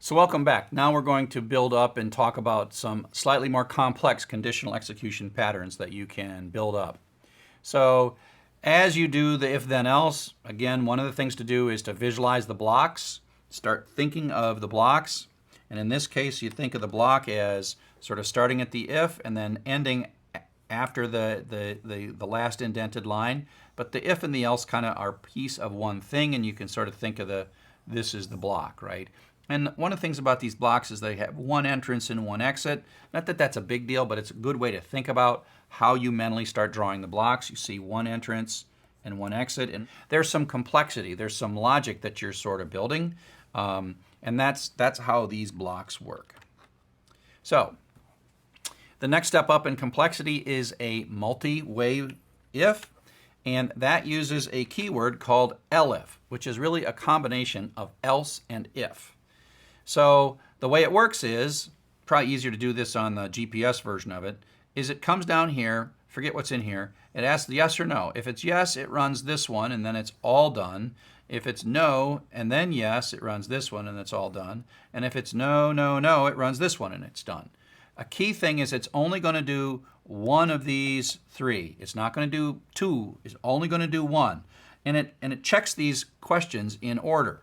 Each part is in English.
So welcome back. Now we're going to build up and talk about some slightly more complex conditional execution patterns that you can build up. So as you do the if then else, again, one of the things to do is to visualize the blocks, start thinking of the blocks. And in this case, you think of the block as sort of starting at the if and then ending after the last indented line. But the if and the else kind of are a piece of one thing, and you can sort of think of this is the block, right? And one of the things about these blocks is they have one entrance and one exit. Not that that's a big deal, but it's a good way to think about how you mentally start drawing the blocks. You see one entrance and one exit, and there's some complexity. There's some logic that you're sort of building, and that's how these blocks work. So the next step up in complexity is a multi-way if, and that uses a keyword called elif, which is really a combination of else and if. So the way it works is, probably easier to do this on the GPS version of it, is it comes down here, forget what's in here, it asks yes or no. If it's yes, it runs this one and then it's all done. If it's no and then yes, it runs this one and it's all done. And if it's no, no, no, it runs this one and it's done. A key thing is it's only going to do one of these three. It's not going to do two, it's only going to do one. And it checks these questions in order.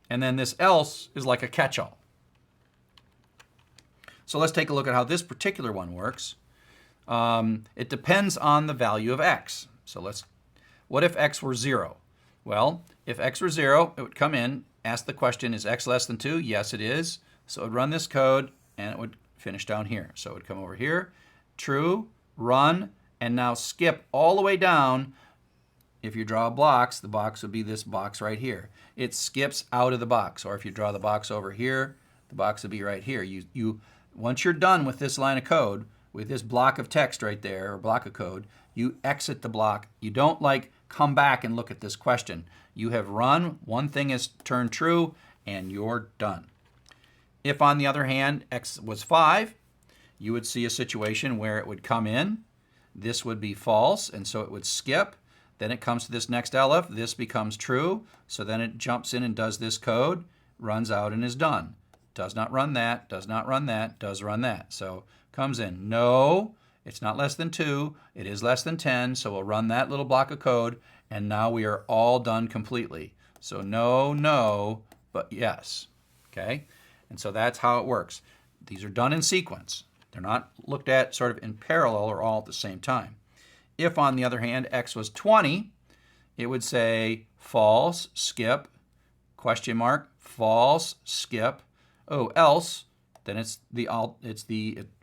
And then this else is like a catch-all. So let's take a look at how this particular one works. It depends on the value of x. So what if x were 0? Well, if x were 0, it would come in, ask the question, is x less than 2? Yes, it is. So it would run this code, and it would finish down here. So it would come over here, true, run, and now skip all the way down. If you draw blocks, the box would be this box right here. It skips out of the box. Or if you draw the box over here, the box would be right here. Once you're done with this line of code, with this block of text right there, or block of code, you exit the block. You don't come back and look at this question. You have run, one thing is turned true, and you're done. If, on the other hand, x was 5, you would see a situation where it would come in. This would be false, and so it would skip. Then it comes to this next elif. This becomes true. So then it jumps in and does this code, runs out, and is done. Does not run that, does not run that, does run that. So comes in, no, it's not less than 2. It is less than 10. So we'll run that little block of code, and now we are all done completely. So no, no, but yes. Okay? And so that's how it works. These are done in sequence. They're not looked at sort of in parallel or all at the same time. If, on the other hand, x was 20, it would say false, skip, question mark, false, skip. Oh, else, then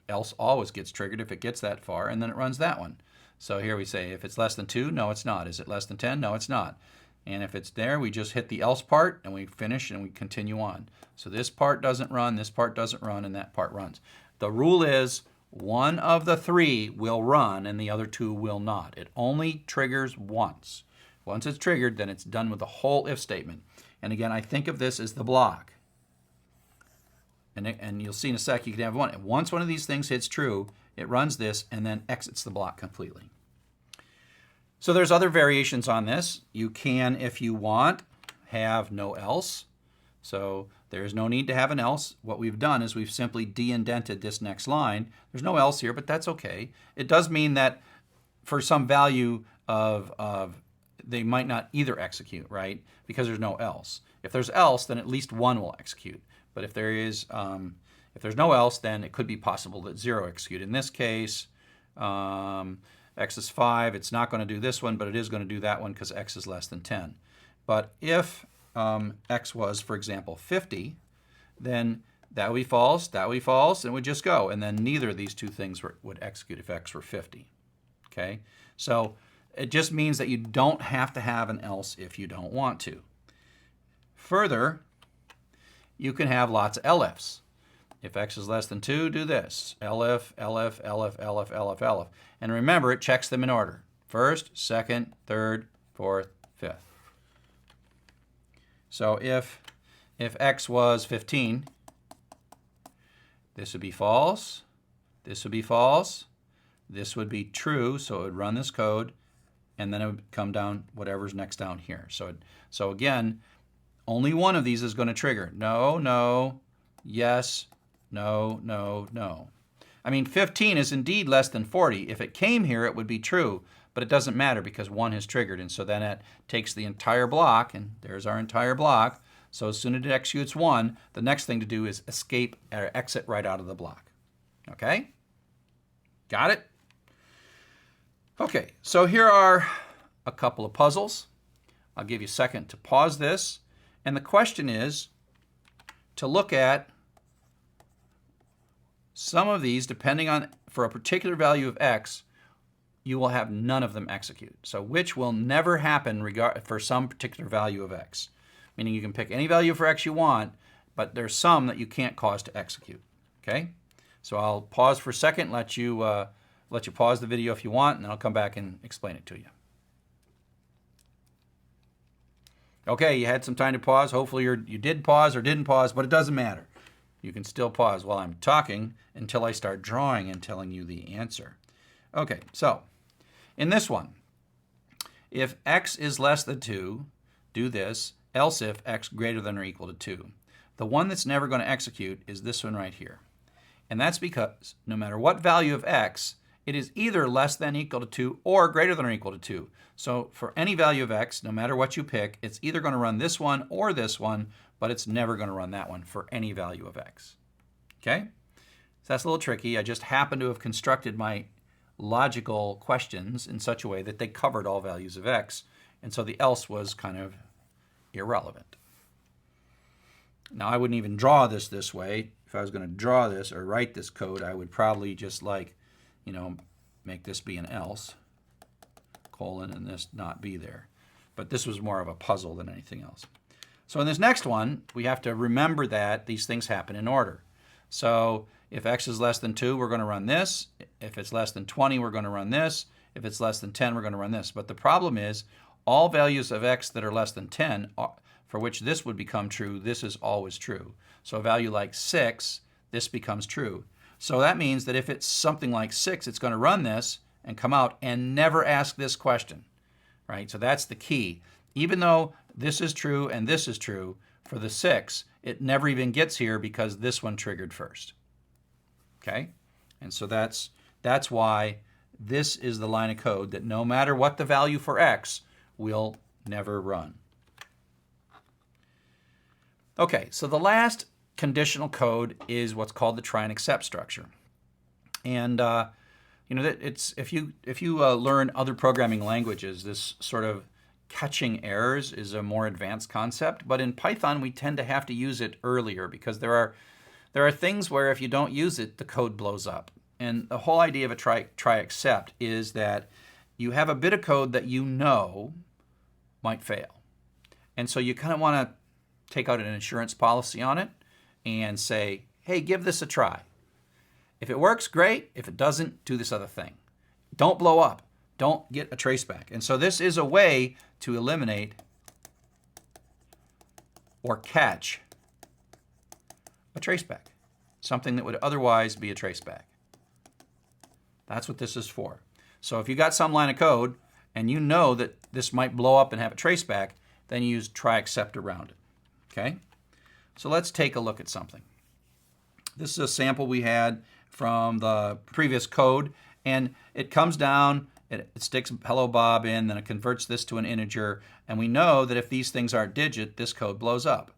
else always gets triggered if it gets that far, and then it runs that one. So here we say if it's less than 2, no, it's not. Is it less than 10? No, it's not. And if it's there, we just hit the else part, and we finish, and we continue on. So this part doesn't run, this part doesn't run, and that part runs. The rule is one of the three will run and the other two will not. It only triggers once. Once it's triggered, then it's done with the whole if statement. And again, I think of this as the block. And you'll see in a sec, you can have one. Once one of these things hits true, it runs this and then exits the block completely. So there's other variations on this. You can, if you want, have no else. So there's no need to have an else. What we've done is we've simply de-indented this next line. There's no else here, but that's okay. It does mean that for some value of they might not either execute, right? Because there's no else. If there's else, then at least one will execute. But if there's no else, then it could be possible that 0 execute. In this case, x is 5. It's not going to do this one, but it is going to do that one because x is less than 10. But if x was, for example, 50, then that would be false, that would be false, and it would just go. And then neither of these two things would execute if x were 50. Okay? So it just means that you don't have to have an else if you don't want to. Further, you can have lots of elifs. If x is less than 2, do this. Elif, elif, elif, elif, elif, elif. And remember, it checks them in order. First, second, third, fourth, fifth. So if x was 15, this would be false, this would be false, this would be true, so it would run this code, and then it would come down whatever's next down here. So again, only one of these is going to trigger. No, no, yes, no, no, no. I mean, 15 is indeed less than 40. If it came here, it would be true, but it doesn't matter because 1 has triggered. And so then it takes the entire block, and there's our entire block. So as soon as it executes 1, the next thing to do is escape or exit right out of the block. Okay? Got it? Okay, so here are a couple of puzzles. I'll give you a second to pause this. And the question is to look at some of these, depending on, for a particular value of x, you will have none of them execute. So which will never happen for some particular value of x. Meaning you can pick any value for x you want, but there's some that you can't cause to execute. Okay? So I'll pause for a second, let you pause the video if you want, and then I'll come back and explain it to you. Okay, you had some time to pause. Hopefully you did pause or didn't pause, but it doesn't matter. You can still pause while I'm talking until I start drawing and telling you the answer. Okay, so in this one, if x is less than 2, do this, else if x greater than or equal to 2. The one that's never going to execute is this one right here. And that's because no matter what value of x, it is either less than or equal to 2 or greater than or equal to 2. So for any value of x, no matter what you pick, it's either going to run this one or this one, but it's never going to run that one for any value of x. Okay? So that's a little tricky. I just happen to have constructed my logical questions in such a way that they covered all values of x, and so the else was kind of irrelevant. Now I wouldn't even draw this way. If I was going to draw this or write this code, I would probably just make this be an else, colon, and this not be there. But this was more of a puzzle than anything else. So in this next one, we have to remember that these things happen in order. So if x is less than 2, we're going to run this. If it's less than 20, we're going to run this. If it's less than 10, we're going to run this. But the problem is all values of x that are less than 10, for which this would become true, this is always true. So a value like 6, this becomes true. So that means that if it's something like 6, it's going to run this and come out and never ask this question, right? So that's the key. Even though this is true and this is true, for the 6, it never even gets here because this one triggered first. Okay? And so that's why this is the line of code that no matter what the value for x, will never run. Okay, so the last conditional code is what's called the try and except structure. And if you learn other programming languages, this sort of catching errors is a more advanced concept. But in Python, we tend to have to use it earlier because there are things where if you don't use it, the code blows up. And the whole idea of a try except is that you have a bit of code that you know might fail. And so you kind of want to take out an insurance policy on it and say, hey, give this a try. If it works, great. If it doesn't, do this other thing. Don't blow up. Don't get a traceback. And so this is a way to eliminate or catch a traceback, something that would otherwise be a traceback. That's what this is for. So if you got some line of code and you know that this might blow up and have a traceback, then you use try except around it. Okay? So let's take a look at something. This is a sample we had from the previous code, and it comes down, it sticks hello Bob in, then it converts this to an integer, and we know that if these things aren't digit, this code blows up.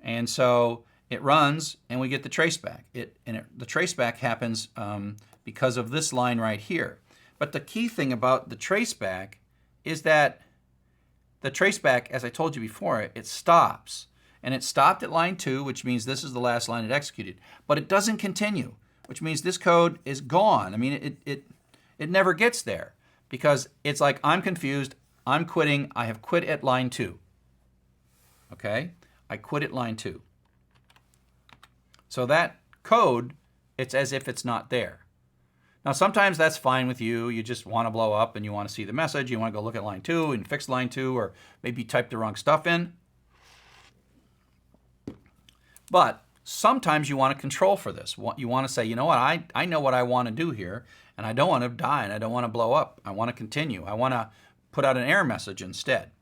And so it runs, and we get the traceback. The traceback happens because of this line right here. But the key thing about the traceback is that the traceback, as I told you before, it stops. And it stopped at line 2, which means this is the last line it executed. But it doesn't continue, which means this code is gone. I mean, it never gets there because it's like, I'm confused, I'm quitting, I have quit at line 2. Okay? I quit at line 2. So that code, it's as if it's not there. Now, sometimes that's fine with you. You just want to blow up and you want to see the message. You want to go look at line 2 and fix line 2, or maybe type the wrong stuff in. But sometimes you want to control for this. You want to say, you know what, I know what I want to do here, and I don't want to die, and I don't want to blow up. I want to continue. I want to put out an error message instead.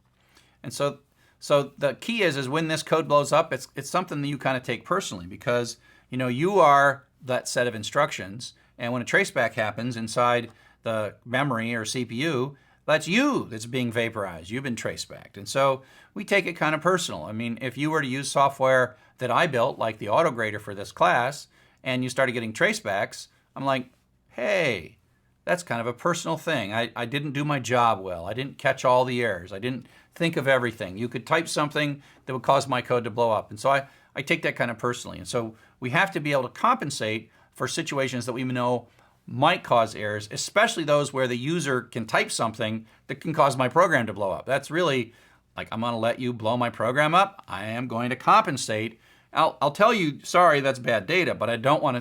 And so So the key is when this code blows up, it's something that you kind of take personally, because you are that set of instructions, and when a traceback happens inside the memory or CPU, that's you that's being vaporized. You've been tracebacked. And so we take it kind of personal. I mean, if you were to use software that I built, like the autograder for this class, and you started getting tracebacks, I'm like, hey, that's kind of a personal thing. I didn't do my job well. I didn't catch all the errors. I didn't think of everything. You could type something that would cause my code to blow up. And so I take that kind of personally. And so we have to be able to compensate for situations that we know might cause errors, especially those where the user can type something that can cause my program to blow up. That's really like, I'm going to let you blow my program up. I am going to compensate. I'll tell you, sorry, that's bad data, but I don't want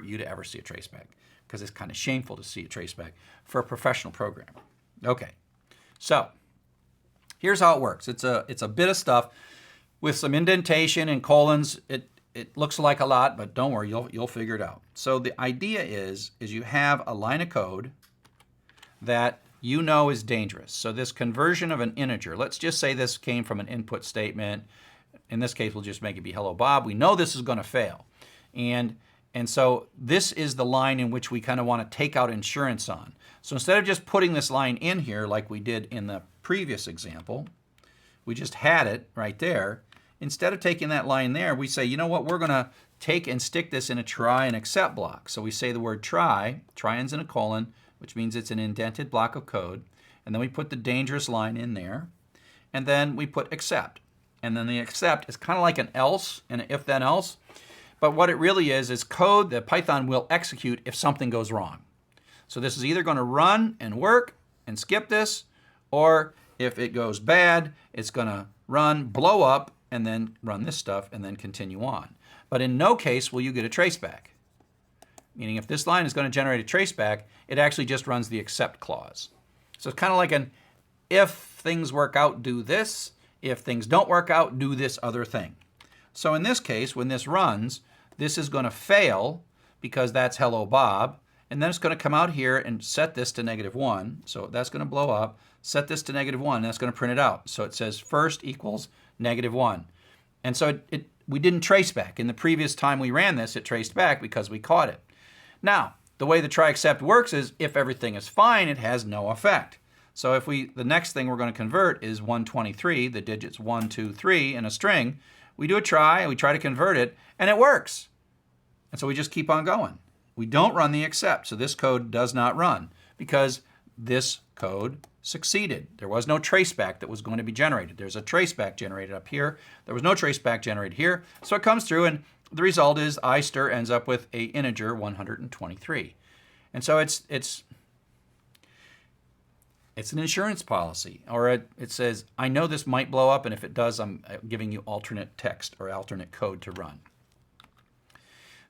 you to ever see a traceback, because it's kind of shameful to see a traceback for a professional programmer. Okay, so here's how it works. It's a bit of stuff with some indentation and colons. It looks like a lot, but don't worry, you'll figure it out. So the idea is you have a line of code that you know is dangerous. So this conversion of an integer, let's just say this came from an input statement. In this case, we'll just make it be hello Bob. We know this is going to fail. And so this is the line in which we kind of want to take out insurance on. So instead of just putting this line in here like we did in the previous example, we just had it right there. Instead of taking that line there, we say, you know what, we're going to take and stick this in a try and except block. So we say the word try ends in a colon, which means it's an indented block of code. And then we put the dangerous line in there. And then we put except. And then the except is kind of like an else, and an if then else. But what it really is code that Python will execute if something goes wrong. So this is either going to run and work and skip this, or if it goes bad, it's going to run, blow up, and then run this stuff, and then continue on. But in no case will you get a traceback. Meaning if this line is going to generate a traceback, it actually just runs the except clause. So it's kind of like an if things work out, do this. If things don't work out, do this other thing. So in this case, when this runs, this is going to fail because that's hello Bob. And then it's going to come out here and set this to -1. So that's going to blow up. Set this to -1. And that's going to print it out. So it says first equals -1. And so we didn't trace back. In the previous time we ran this, it traced back because we caught it. Now, the way the try except works is if everything is fine, it has no effect. So if the next thing we're going to convert is 123, the digits 1, 2, 3 in a string, we do a try, and we try to convert it, and it works. And so we just keep on going. We don't run the except, so this code does not run because this code succeeded. There was no traceback that was going to be generated. There's a traceback generated up here. There was no traceback generated here. So it comes through, and the result is istir ends up with a integer 123. And so it's an insurance policy, or it says, I know this might blow up, and if it does, I'm giving you alternate text or alternate code to run.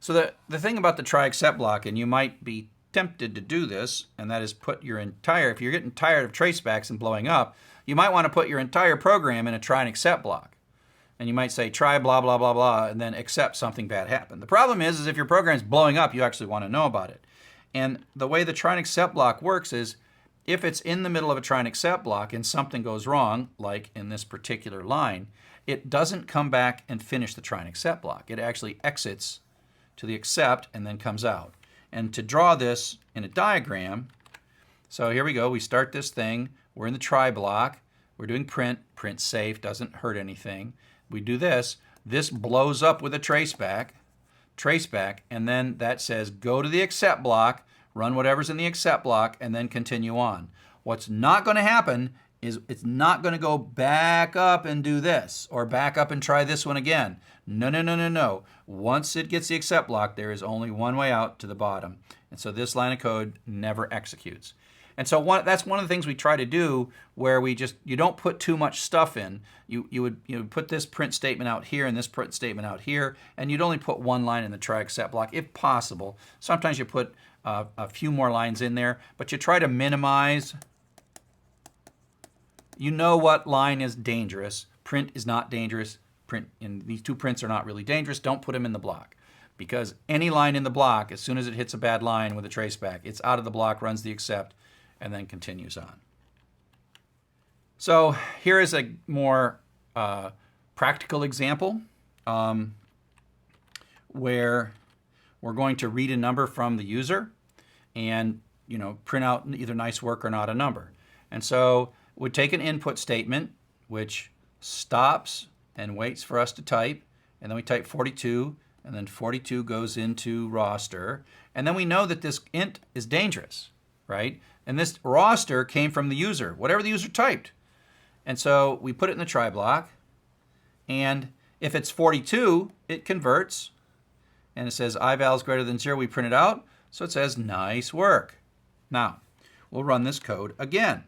So the thing about the try except block, and you might be tempted to do this, and that is put your entire, if you're getting tired of tracebacks and blowing up, you might want to put your entire program in a try and except block. And you might say try blah, blah, blah, blah, and then except something bad happened. The problem is if your program is blowing up, you actually want to know about it. And the way the try and except block works is if it's in the middle of a try and except block and something goes wrong, like in this particular line, it doesn't come back and finish the try and except block. It actually exits to the except and then comes out. And to draw this in a diagram, so here we go. We start this thing. We're in the try block. We're doing print. Print safe, doesn't hurt anything. We do this. This blows up with a traceback, and then that says go to the except block, run whatever's in the except block, and then continue on. What's not going to happen is it's not going to go back up and do this, or back up and try this one again. No, no, no, no, no. Once it gets the except block, there is only one way out to the bottom. And so this line of code never executes. And so that's one of the things we try to do, where you don't put too much stuff in. You would put this print statement out here and this print statement out here, and you'd only put one line in the try except block if possible. Sometimes you put a few more lines in there, but you try to minimize. You know what line is dangerous. Print is not dangerous. And these two prints are not really dangerous. Don't put them in the block, because any line in the block, as soon as it hits a bad line with a traceback, it's out of the block, runs the except, and then continues on. So here is a more practical example where we're going to read a number from the user and print out either nice work or not a number. And so we'd take an input statement which stops and waits for us to type, and then we type 42, and then 42 goes into roster, and then we know that this int is dangerous, right? And this roster came from the user, whatever the user typed. And so we put it in the try block, and if it's 42, it converts, and it says ival is greater than 0. We print it out, so it says nice work. Now, we'll run this code again.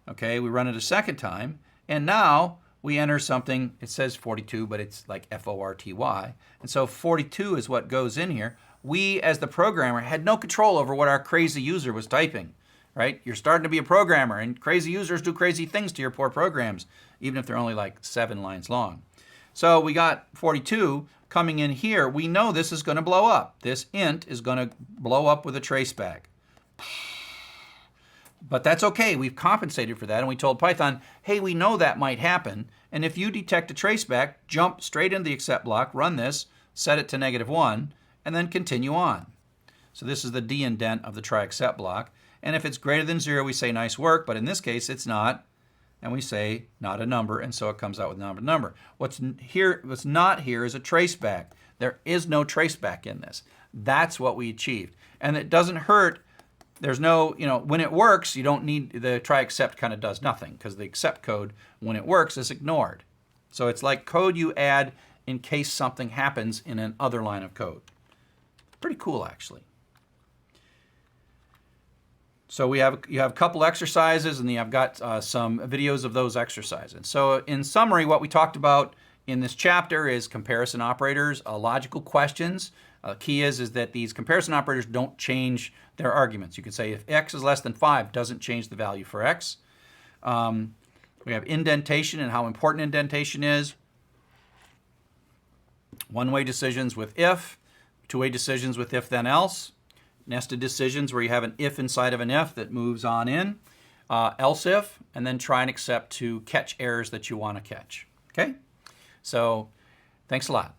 Okay, we run it a second time, and now we enter something. It says 42, but it's like F-O-R-T-Y. And so 42 is what goes in here. We, as the programmer, had no control over what our crazy user was typing, right? You're starting to be a programmer, and crazy users do crazy things to your poor programs, even if they're only like 7 lines long. So we got 42 coming in here. We know this is going to blow up. This int is going to blow up with a traceback. But that's okay. We've compensated for that, and we told Python, hey, we know that might happen, and if you detect a traceback, jump straight into the except block, run this, set it to -1, and then continue on. So this is the de-indent of the try except block, and if it's greater than 0, we say nice work, but in this case, it's not, and we say not a number, and so it comes out with not a number. What's not here is a traceback. There is no traceback in this. That's what we achieved, and it doesn't hurt. There's no, when it works, you don't need, the try except kind of does nothing, because the except code, when it works, is ignored. So it's like code you add in case something happens in an other line of code. Pretty cool, actually. So you have a couple exercises, and I've got some videos of those exercises. So in summary, what we talked about in this chapter is comparison operators, logical questions. Key is that these comparison operators don't change their arguments. You could say if x is less than 5, doesn't change the value for x. We have indentation and how important indentation is. One-way decisions with if, two-way decisions with if then else. Nested decisions where you have an if inside of an if that moves on in. Else if, and then try and except to catch errors that you want to catch. Okay? So thanks a lot.